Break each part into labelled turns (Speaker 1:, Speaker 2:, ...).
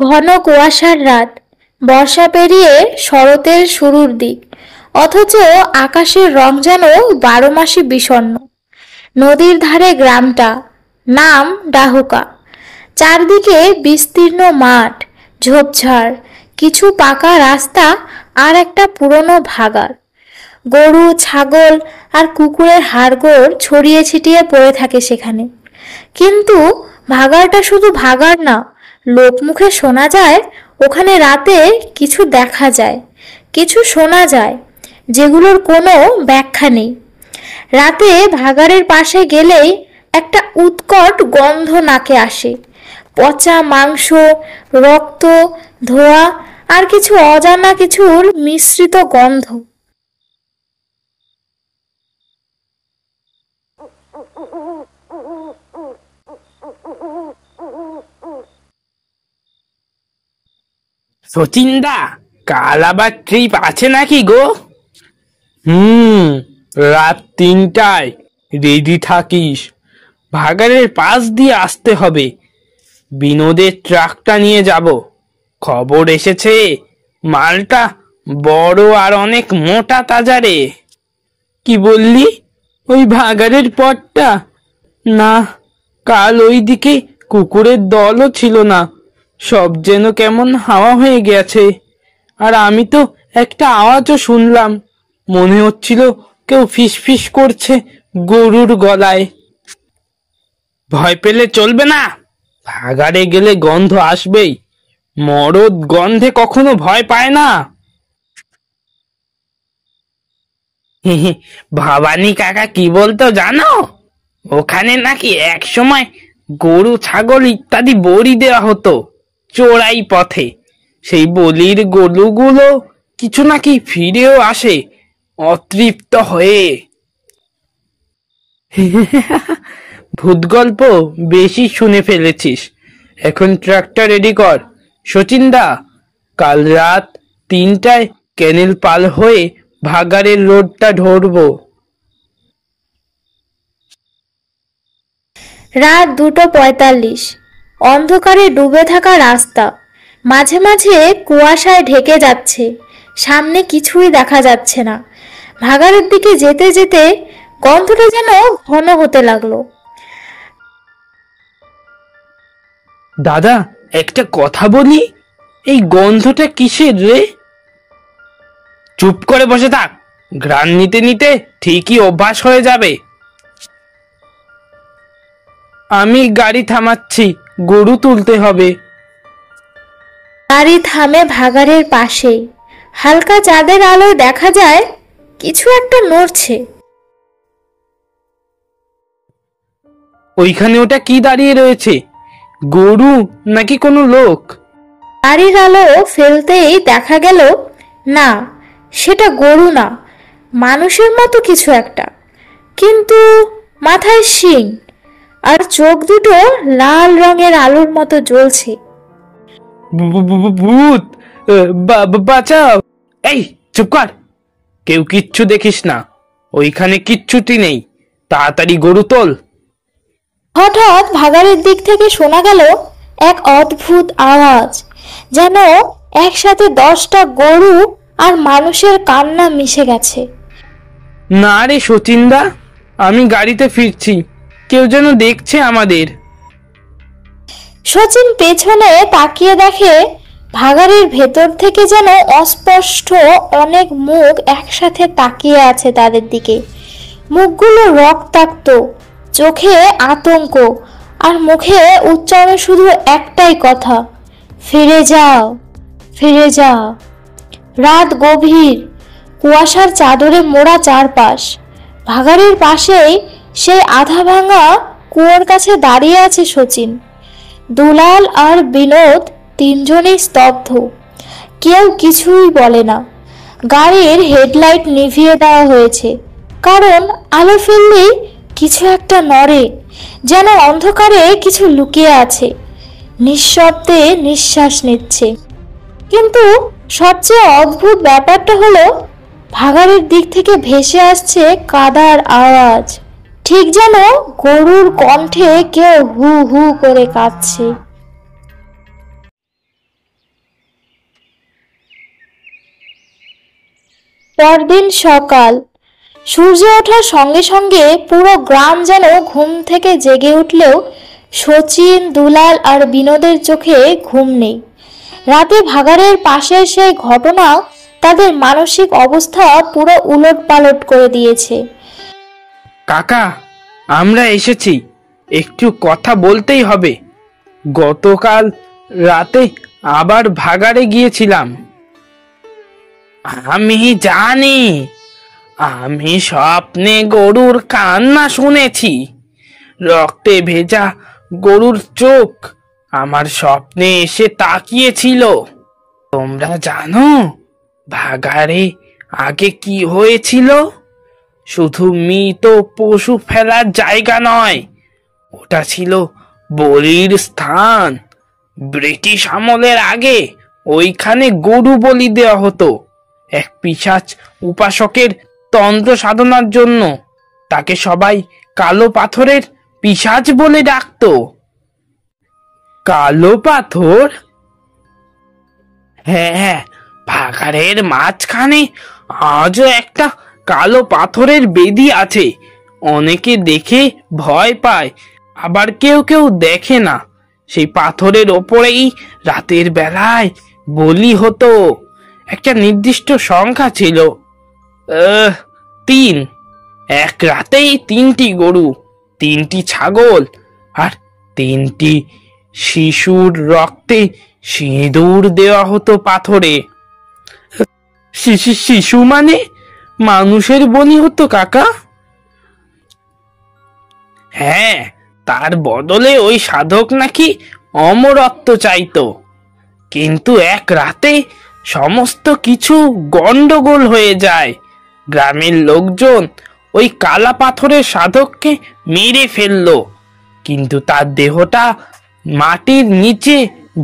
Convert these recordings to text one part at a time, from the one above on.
Speaker 1: ঘন কুয়াশার রাত, বর্ষা পেরিয়ে শরতের শুরুর দিক, অথচ আকাশের রং যেন 12 মাসই বিষণ্ণ। নদীর ধারে গ্রামটা, নাম ডাহুকা। চারদিকে বিস্তীর্ণ মাঠ, ঝোপঝাড়, কিছু পাকা রাস্তা আর একটা পুরনো ভাগাড়। গরু, ছাগল আর কুকুরের হাড়গোড় ছড়িয়ে ছিটিয়ে পড়ে থাকে সেখানে। কিন্তু ভাগাড়টা শুধু ভাগাড় না, লোকমুখে শোনা যায় ওখানে রাতে কিছু দেখা যায়, কিছু শোনা যায়, যেগুলোর কোনো ব্যাখ্যা নেই। রাতে ভাগাড়ের পাশে গেলেই একটা উৎকট গন্ধ নাকে আসে, পচা মাংস, রক্ত, ধোঁয়া আর কিছু অজানা কিছুর মিশ্রিত গন্ধ।
Speaker 2: সচিনদা, কাল আবার ট্রিপ আছে নাকি গো? হুম, রাত 3টায় রেডি থাকিস। ভাগাড়ের পাশ দিয়ে আসতে হবে। বিনোদের ট্রাকটা নিয়ে যাব। খবর এসেছে মালটা বড় আর অনেক মোটা তাজা রে। কি বললি? ওই ভাগাড়ের পথটা? না, কাল ওইদিকে কুকুরের দলও ছিল না। সব যেন কেমন হাওয়া হয়ে গেছে। আর আমি তো একটা আওয়াজও শুনলাম, মনে হচ্ছিল কেউ ফিসফিস করছে গরুর গলায়। ভয় পেলে চলবে না, ভাগাড়ে গেলে গন্ধ আসবেই। মরদ গন্ধে কখনো ভয় পায় না। ভবানী কাকা কি বলতো জানো? ওখানে নাকি এক সময় গরু, ছাগল ইত্যাদি বলি দেওয়া হতো চোরাই পথে। সেই বলির গরুগুলো কিছু নাকি ফিরেও আসে অতৃপ্ত হয়ে। ভূত গল্প বেশি শুনে ফেলেছিস। এখন ট্রাকটা রেডি কর। সচিনদা, কাল রাত 3টায় ক্যানেল পার হয়ে ভাগাড়ের রোডটা ধরবো।
Speaker 1: রাত 2:45। অন্ধকারে ডুবে থাকা রাস্তা, মাঝে মাঝে কুয়াশায় ঢেকে যাচ্ছে, সামনে কিছুই দেখা যাচ্ছে না। ভাগাড়ের দিকে যেতে যেতে গন্ধটা যেন ঘন হতে লাগলো।
Speaker 2: দাদা, একটা কথা বলি, এই গন্ধটা কিসের রে? চুপ করে বসে থাক, ঘ্রাণ নিতে নিতে ঠিকই অভ্যাস হয়ে যাবে। আমি গাড়ি থামাচ্ছি, গরু তুলতে হবে।
Speaker 1: গাড়ি থামে ভাগাড়ের পাশেই। হালকা চাঁদের আলোয় দেখা যায় কিছু একটা নড়ছে।
Speaker 2: ওইখানে ওটা কি দাঁড়িয়ে রয়েছে? গরু নাকি কোনো লোক?
Speaker 1: গাড়ির আলো ফেলতেই দেখা গেল, না, সেটা গরু না, মানুষের মতো কিছু একটা, কিন্তু মাথায় শিং আর চোখ দুটো লাল রঙের আলোর মতো জ্বলছে।
Speaker 2: ভূত! বাঁচাও! এই চুপ কর, কেউ কিচ্ছু দেখিস না, ওইখানে কিচ্ছুটি নেই। তাড়াতাড়ি গরু তোল।
Speaker 1: হঠাৎ ভাগাড়ের দিক থেকে শোনা গেল এক অদ্ভুত আওয়াজ, যেন একসাথে 10টা গরু আর মানুষের কান্না মিশে গেছে।
Speaker 2: না রে সচিনদা, আমি গাড়িতে ফিরছি, কেউ যেন দেখছে আমাদের।
Speaker 1: সচিন পেছনে তাকিয়ে দেখে ভাগাড়ের ভেতর থেকে যেন অস্পষ্ট অনেক মুখ একসাথে তাকিয়ে আছে তাদের দিকে। মুখগুলো রক্তাক্ত, চোখে আতঙ্ক, আর মুখে উচ্চারণ শুধু একটাই কথা, ফিরে যাও, ফিরে যাও। রাত গভীর, কুয়াশার চাদরে মোড়া চারপাশ। ভাগাড়ের পাশেই সেই আধা ভাঙা কুয়োর কাছে দাঁড়িয়ে আছে সচিন। দুলাল আর বিনোদ তিনজনেই স্তব্ধ, কেউ কিছুই বলে না। গাড়ির হেডলাইট নিভিয়ে দেওয়া হয়েছে, কারণ আলো ফেললেই কিছু একটা নড়ে, যেন অন্ধকারে কিছু লুকিয়ে আছে, নিঃশব্দে নিঃশ্বাস নিচ্ছে। কিন্তু সবচেয়ে অদ্ভুত ব্যাপারটা হলো, ভাগাড়ের দিক থেকে ভেসে আসছে কাদার আওয়াজ, ঠিক যেন গরুর কণ্ঠে কেউ হু হু করে কাঁদছে। পরদিন সকাল। সূর্য ওঠার সঙ্গে সঙ্গে পুরো গ্রাম যেন ঘুম থেকে জেগে উঠলেও শচীন, দুলাল আর বিনোদের চোখে ঘুম নেই। রাতে ভাগাড়ের পাশের সেই ঘটনা তাদের মানসিক অবস্থা পুরো উলটপালট করে দিয়েছে।
Speaker 2: কাকা, আমরা এসেছি, একটু কথা বলতেই হবে। গতকাল রাতে আবার ভাগাড়ে গিয়েছিলাম। আমি জানি, আমি স্বপ্নে গরুর কান্না শুনেছি। রক্তে ভেজা গরুর চোখ আমার স্বপ্নে এসে তাকিয়েছিল। তোমরা জানো ভাগাড়ে আগে কি হয়েছিল? শুধু মৃত পশু ফেলার জায়গা নয়, ওটা ছিল বলির স্থান। ব্রিটিশ আমলের আগে ওইখানে গরু বলি দেওয়া হতো এক পিশাচ উপাসকের তন্ত্র সাধনার জন্য। তাকে সবাই কালো পাথরের পিশাচ বলে ডাকতো। কালো পাথর? হ্যাঁ, ভাগাড়ের মাঝখানে আজও একটা কালো পাথরের বেদি আছে। অনেকে দেখে ভয় পায়, আবার কেউ কেউ দেখে না। সেই পাথরের ওপরেই রাতের বেলায় বলি হতো। একটা নির্দিষ্ট সংখ্যা ছিল, 3। এক রাতেই 3টি গরু, 3টি ছাগল আর 3টি শিশুর রক্তে সিঁদুর দেওয়া হতো পাথরে। শিশু মানে মানুষের বলি হতো কাকা? হ্যাঁ, তার বদলে ওই সাধক নাকি অমরত্ব চাইতো। কিন্তু এক রাতে সমস্ত কিছু গন্ডগোল হয়ে যায়। গ্রামের লোকজন ওই কালা পাথরের সাধককে মেরে ফেললো, কিন্তু তার দেহটা মাটির নিচে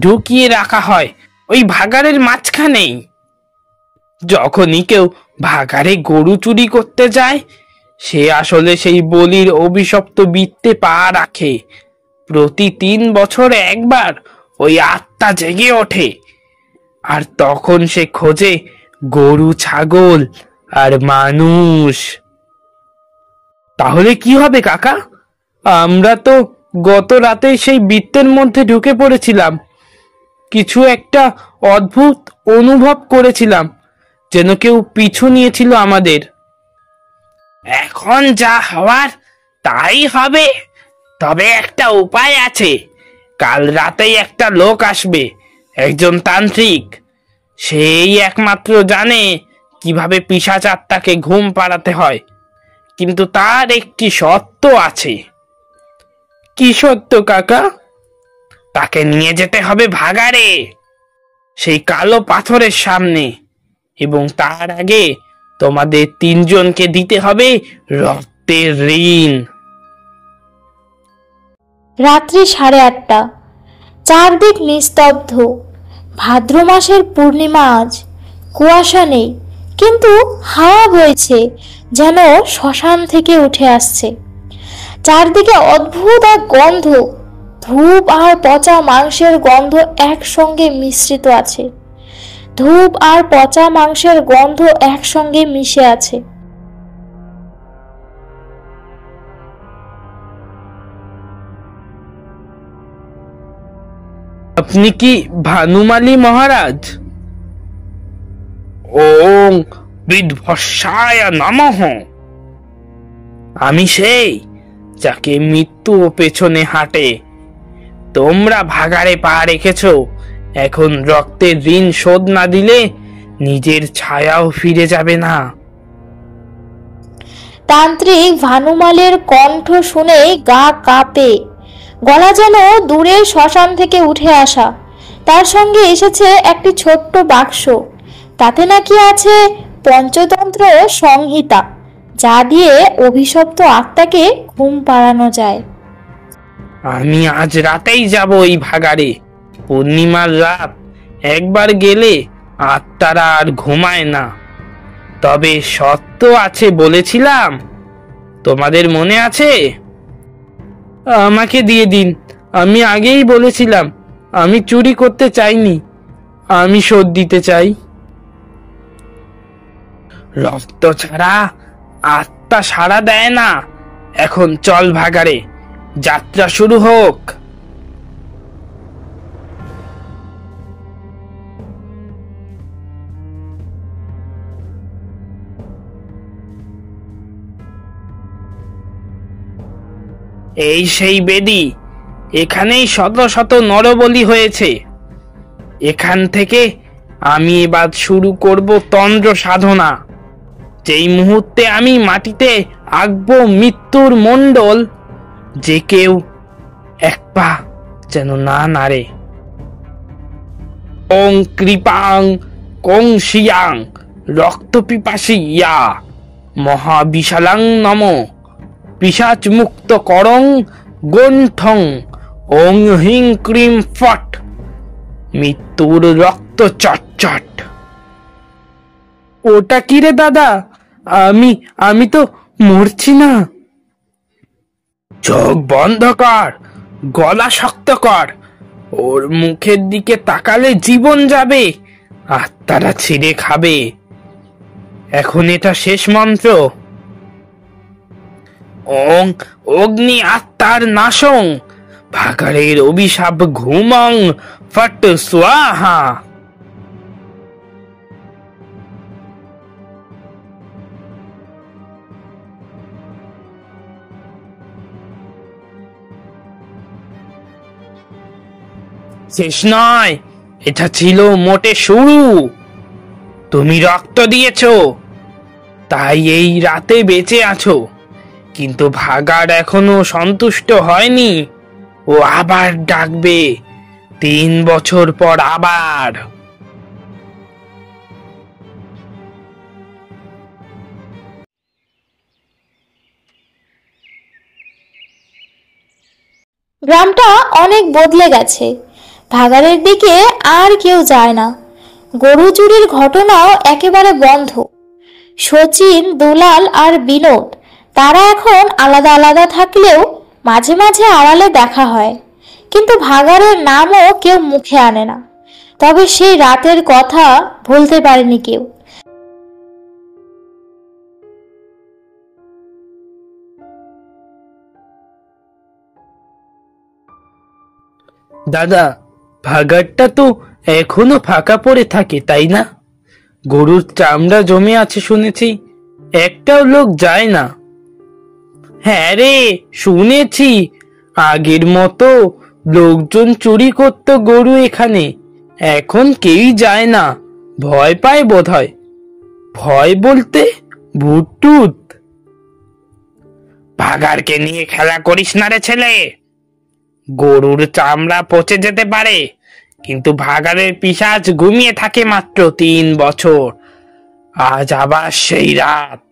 Speaker 2: ঢুকিয়ে রাখা হয় ওই ভাগাড়ের মাঝখানেই। যখনই কেউ ভাগাড়ে গরু চুরি করতে যায়, সে আসলে সেই বলির অভিশপ্ত বৃত্তে পা রাখে। প্রতি 3 বছরে একবার ওই আত্মা জেগে ওঠে, আর তখন সে খোঁজে গরু, ছাগল আর মানুষ। তাহলে কি হবে কাকা? আমরা তো গত রাতে সেই বৃত্তের মধ্যে ঢুকে পড়েছিলাম। কিছু একটা অদ্ভুত অনুভব করেছিলাম, যেন কেউ পিছু নিয়েছিল আমাদের। এখন যা হওয়ার তাই হবে। তবে একটা উপায় আছে। কাল রাতেই একটা লোক আসবে, একজন তান্ত্রিক। সেই একমাত্র জানে কিভাবে পিশাচ আত্মাকে ঘুম পাড়াতে হয়। কিন্তু তার একটি শর্ত আছে। কি সত্য কাকা? তাকে নিয়ে যেতে হবে ভাগাড়ে, সেই কালো পাথরের সামনে, এবং তার আগে তোমাদের 3 জনকে দিতে হবে রক্তের ঋণ।
Speaker 1: রাত্রি 8:30। চারদিক নিস্তব্ধ। ভাদ্র মাসের পূর্ণিমা আজ। কুয়াশা নেই, কিন্তু হাওয়া বইছে, যেন শ্মশান থেকে উঠে আসছে। চারদিকে অদ্ভুত এক গন্ধ, ধূপ আর পচা মাংসের গন্ধ একসঙ্গে মিশ্রিত আছে। ধূপ আর পচা মাংসের গন্ধ একসঙ্গে মিশে আছে।
Speaker 2: আপনি কি ভানুমালি মহারাজ? ওং বিদ্ভস্যায় নমঃ। আমি সেই যাকে মৃত্যু পেছনে হাঁটে। তোমরা ভাগাড়ে পা রেখেছ, এখন রক্তের ঋণ শোধ না দিলে নিজের ছায়াও ফিরে যাবে না।
Speaker 1: তান্ত্রিক ভানুমালের কণ্ঠ শুনে গা কাঁপে, গলা যেন দূরের শ্মশান থেকে উঠে আসা। তার সঙ্গে এসেছে একটি ছোট্ট বাক্স, তাতে নাকি আছে পঞ্চতন্ত্র সংহিতা, যা দিয়ে অভিশপ্ত আত্মাকে ঘুম পাড়ানো যায়।
Speaker 2: আমি আজ রাতেই যাব এই ভাগাড়ে। পূর্ণিমার রাত একবার গেলে আত্মারা আর ঘুমায় না। তবে সত্য আছে বলেছিলাম, তোমাদের মনে আছে? আমাকে দিয়ে দিন। আমি আগেই বলেছিলাম আমি চুরি করতে চাইনি, আমি শোধ দিতে চাই। রক্ত ছাড়া আত্মা সাড়া দেয় না। এখন চল ভাগাড়ে, যাত্রা শুরু হোক। এই সেই বেদী, এখানেই শত শত নরবলি হয়েছে। এখান থেকে আমি এবার শুরু করব তন্দ্র সাধনা। যেই মুহূর্তে আমি মাটিতে আঁকবো মৃত্যুর মণ্ডল, যে কেউ এক পা যেন না নাড়ে। ওং কৃপাং কং শিয়াং রক্ত পিপাসী ইয়া মহাবিশালাং নম পিশাচ মুক্ত করং গ্রন্থং ওং হিং ক্রিম ফট মৃত্যুর রক্ত চটচট। ওটা কি রে দাদা? আমি তো মরছি না। চোখ বন্ধ কর, গলা শক্ত কর। ওর মুখের দিকে তাকালে জীবন যাবে, আত্মারা ছিঁড়ে খাবে। এখন এটা শেষ মন্ত্র। ওং অগ্নি আত্মার নাশং ভাগাড়ের অভিশাপ ঘুমং ফট স্বাহা। শেষ নয়, এটা ছিল মোটে শুরু। তুমি রক্ত দিয়েছো, তাই এই রাতে বেঁচে আছো। কিন্তু ভাগাড় এখনো সন্তুষ্ট হয়নি। ও আবার ডাকবে, 3 বছর পর আবার।
Speaker 1: গ্রামটা অনেক বদলে গেছে। ভাগাড়ের দিকে আর কেউ যায় না। গরু চুরির ঘটনাও একেবারে বন্ধ। সচিন, দুলাল আর বিনোদ তারা এখন আলাদা আলাদা থাকলেও মাঝে মাঝে আড়ালে দেখা হয়। কিন্তু ভাগাড়ের নামও কেউ মুখে আনে না। তবে সেই রাতের কথা ভুলতে পারেনি কেউ।
Speaker 2: দাদা, ভাগাড়টা তো এখনো ফাঁকা পড়ে থাকে, তাই না? গরুর চামড়া জমে আছে শুনেছি, একটাও লোক যায় না। হ্যাঁ রে, শুনেছি। আগের মতো লোকজন চুরি করতো গরু এখানে, এখন কেউই যায় না। ভয় পায় বোধহয়। ভয় বলতে ভূত টুত। ভাগাড়কে নিয়ে খেলা করিস না রে ছেলে। গরুর চামড়া পচে যেতে পারে, কিন্তু ভাগাড়ের পিশাচ ঘুমিয়ে থাকে মাত্র 3 বছর। আজ আবার সেই রাত।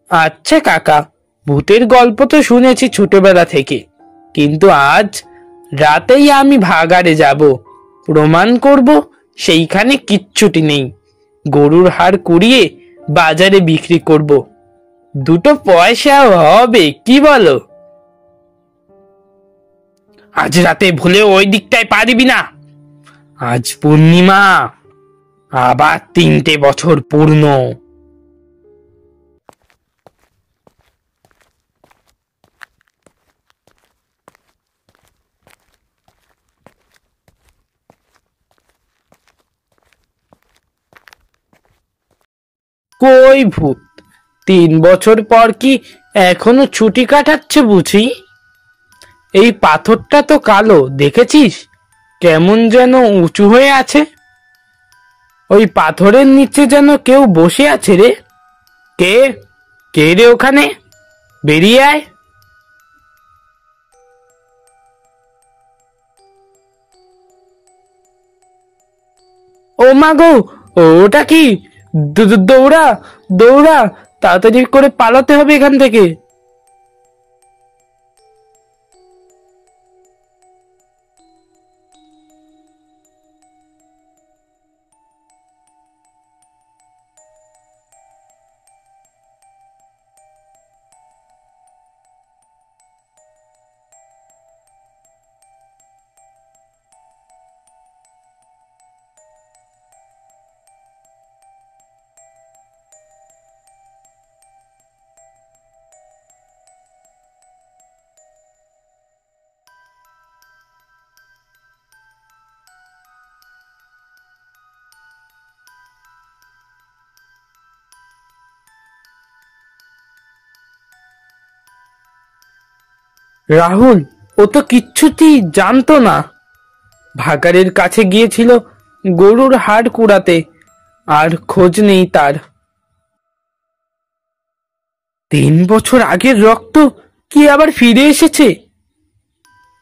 Speaker 2: আচ্ছা কাকা, ভূতের গল্প তো শুনেছি ছোটবেলা থেকে, কিন্তু আজ রাতেই আমি ভাগাড়ে যাব, প্রমাণ করব সেইখানে কিচ্ছুটি নেই। গরুর হাড় কুড়িয়ে বাজারে বিক্রি করব, 2 পয়সা হবে, কি বলো? আজ রাতে ভুলেও ওই দিকটায় পা দিবি না। আজ পূর্ণিমা, আবার 3টে বছর পূর্ণ। কই ভূত? 3 বছর পর কি এখনো ছুটি কাটাচ্ছে বুঝি? এই পাথরটা তো কালো, দেখেছিস কেমন যেন উঁচু হয়ে আছে? ওই পাথরের নিচে যেন কেউ বসে আছে রে। কে? কে রে ওখানে? বেরিয়ে আয়। ও মা গো, ওটা কি? দৌড়া, দৌড়া, তাড়াতাড়ি করে পালাতে হবে এখান থেকে। রাহুল, ও তো কিচ্ছুতেই জানতো না। ভাগাড়ের কাছে গিয়েছিল গরুর হাড় কুড়াতে, আর খোঁজ নেই তার। 3 বছর আগের রক্ত কি আবার ফিরে এসেছে?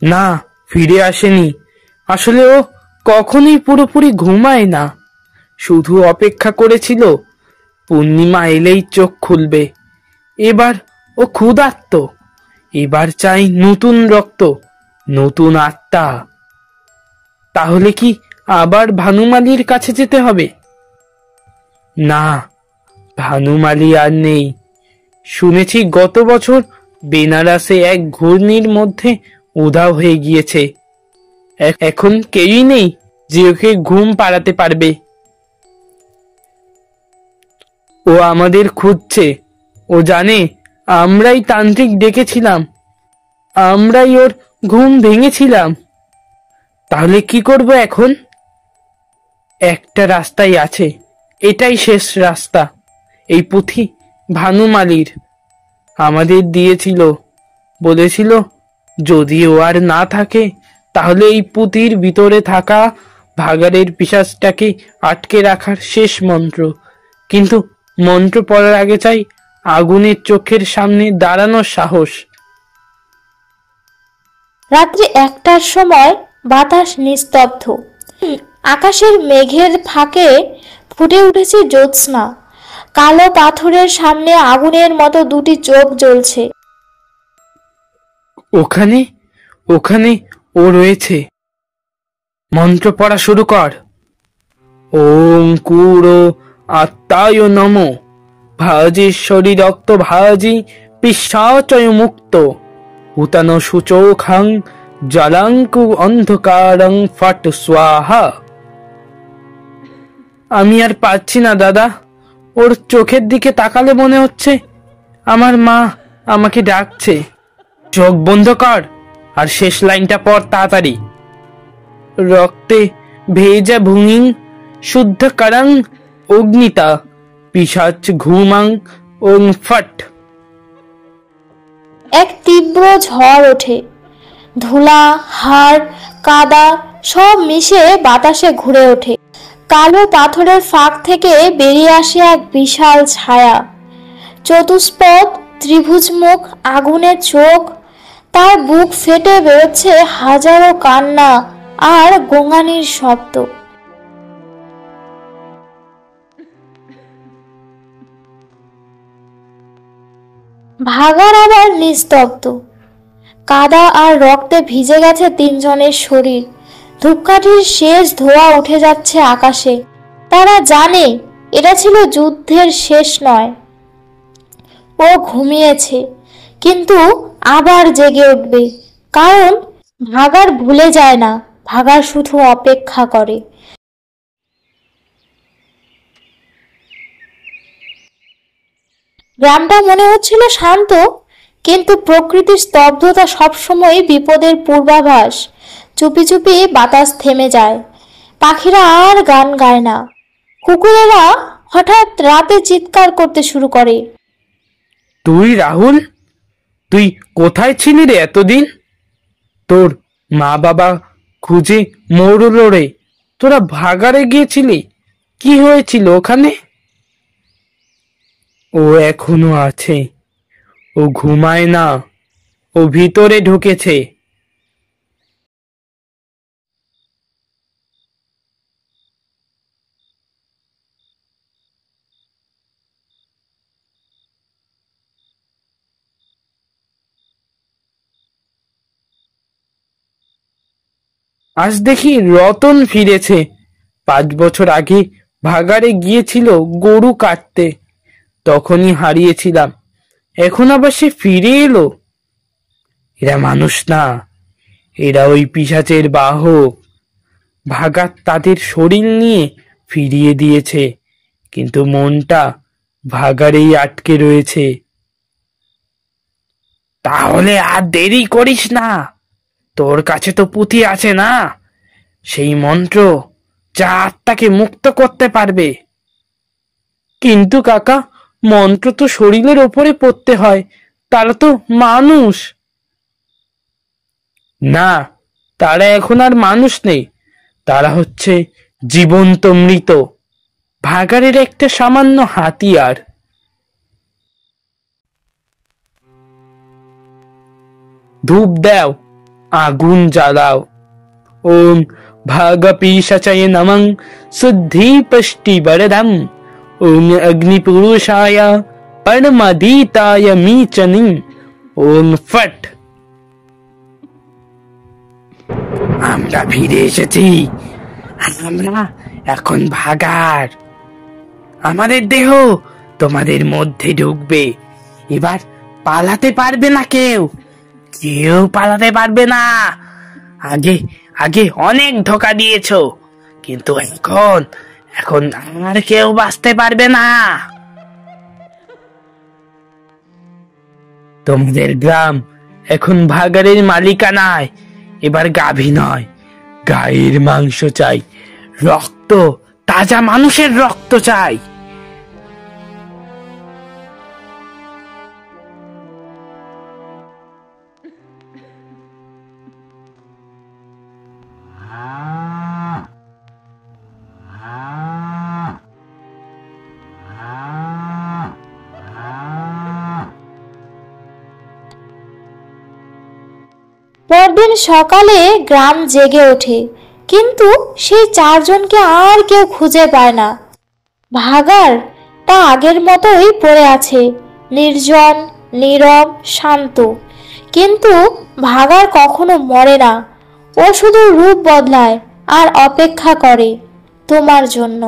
Speaker 2: না, ফিরে আসেনি। আসলে ও কখনোই পুরোপুরি ঘুমায় না, শুধু অপেক্ষা করেছিল পূর্ণিমা এলেই চোখ খুলবে। এবার ও ক্ষুধার্ত, এবার চাই নতুন রক্ত, নতুন আত্মা। তাহলে কি আবার ভানুমালির কাছে যেতে হবে? না, ভানুমালি আর নেই। শুনেছি গত বছর বেনারসে এক ঘূর্ণির মধ্যে উধাও হয়ে গিয়েছে। এখন কেউই নেই যে ওকে ঘুম পাড়াতে পারবে। ও আমাদের খুঁজছে। ও জানে আমরাই তান্ত্রিক ডেকেছিলাম, আমরাই ওর ঘুম ভেঙেছিলাম। তাহলে কি করব এখন? একটা রাস্তাই আছে, এটাই শেষ রাস্তা। এই পুঁথি ভানুমালির আমাদের দিয়েছিল, বলেছিল যদি ও আর না থাকে তাহলে এই পুঁথির ভিতরে থাকা ভাগাড়ের পিশাচটাকে আটকে রাখার শেষ মন্ত্র। কিন্তু মন্ত্র পড়ার আগে চাই আগুনের চোখের সামনে দাঁড়ানোর সাহস।
Speaker 1: রাত্রি 1টার সময় বাতাস নিস্তব্ধ। আকাশের মেঘের ফাঁকে ফুটে উঠেছে জ্যোৎস্না। কালো পাথরের সামনে আগুনের মতো দুটি চোখ জ্বলছে।
Speaker 2: ওখানে ওখানে ও রয়েছে। মন্ত্র পড়া শুরু কর। ওম কুড়ো আত্মায় নমো, ভাজেশ্বরী রক্ত ভাজি পিশাচয় মুক্ত, উতান সুচোখাং জলাঙ্কু অন্ধকারং ফট স্বাহা। আমি আর পাচ্ছি না দাদা, ওর চোখের দিকে তাকালে মনে হচ্ছে আমার মা আমাকে ডাকছে। চোখ বন্ধ কর আর শেষ লাইনটা পড় তাড়াতাড়ি। রক্তে ভেজা ভুঙিং শুদ্ধ করং অগ্নিতা পিশাচ ঘুমাং ওং ফট।
Speaker 1: এক তীব্র ঝড় ওঠে। ধুলা, হাড়, কাদা সব মিশে বাতাসে ঘুরে ওঠে। কালো পাথরের ফাঁক থেকে বেরিয়ে আসে এক বিশাল ছায়া। চতুষ্পদ, ত্রিভুজ মুখ, আগুনের চোখ। তার বুক ফেটে বেরোচ্ছে হাজারো কান্না আর গোঙানির শব্দ। ভাগাড় আবার নিস্তব্ধ। কাদা আর রক্তে ভিজে গেছে তিনজনের শরীর। ধূপকাঠির শেষ ধোঁয়া উঠে যাচ্ছে আকাশে। তারা জানে এটা ছিল যুদ্ধের শেষ নয়। ও ঘুমিয়েছে, কিন্তু আবার জেগে উঠবে। কারণ ভাগাড় ভুলে যায় না, ভাগাড় শুধু অপেক্ষা করে। গ্রামটা মনে হচ্ছিল শান্ত, কিন্তু প্রকৃতির স্তব্ধতা সবসময় বিপদের পূর্বাভাস। চুপি চুপি বাতাস থেমে যায়। পাখিরা আর গান গায় না। কুকুরেরা হঠাৎ রাতে চিৎকার করতে শুরু করে।
Speaker 2: তুই রাহুল, তুই কোথায় ছিলি রে এতদিন? তোর মা বাবা খুঁজে মরল রে। তোরা ভাগাড়ে গিয়েছিলি, কি হয়েছিল ওখানে? ও এখনো আছে, ও ঘুমায় না, ও ভিতরে ঢুকেছে। আজ দেখি রতন ফিরেছে। 5 বছর আগে ভাগাড়ে গিয়েছিল গরু কাটতে, তখনই হারিয়েছিলাম। এখন আবার সে ফিরে এলো। এরা মানুষ না, এরা ওই পিশাচের বাহক। ভাগাড় তাদের শরীর নিয়ে ফিরিয়ে দিয়েছে, কিন্তু মনটা ভাগাড়েই আটকে রয়েছে। তাহলে আর দেরি করিস না, তোর কাছে তো পুঁথি আছে না, সেই মন্ত্র যা আত্মাকে মুক্ত করতে পারবে। কিন্তু কাকা, মন্ত্র তো শরীরের ওপরে পড়তে হয়, তারা তো মানুষ। না, তারা এখন আর মানুষ নেই, তারা হচ্ছে জীবন্ত মৃত, ভাগাড়ের একটা সামান্য হাতিয়ার। ধূপ দাও, আগুন জ্বালাও। ওম ভাগপীশাচায় নমঃ শুদ্ধি পুষ্টি বরদম। ওম অগ্নিপুরুষায় পরমাদিতায় মীচনি। ওম ফট। আমরা ফিরে এসেছি। আমরা এখন ভাগাড়। আমাদের দেহ তোমাদের মধ্যে ঢুকবে। এবার পালাতে পারবে না কেউ, কেউ পালাতে পারবে না। আগে আগে অনেক ধোঁকা দিয়েছো, কিন্তু এখন এখন আর কেউ বাঁচতে পারবে না। তোমাদের গ্রাম এখন ভাগাড়ের মালিকানায়। এবার গাভী নয়, গায়ের মাংস চাই, রক্ত, তাজা মানুষের রক্ত চাই।
Speaker 1: পরদিন সকালে গ্রাম জেগে ওঠে, কিন্তু সেই চারজনকে আর কেউ খুঁজে পায় না। ভাগাড় তা আগের মতোই পড়ে আছে, নির্জন, নীরব, শান্ত। কিন্তু ভাগাড় কখনো মরে না, ও শুধু রূপ বদলায় আর অপেক্ষা করে তোমার জন্য।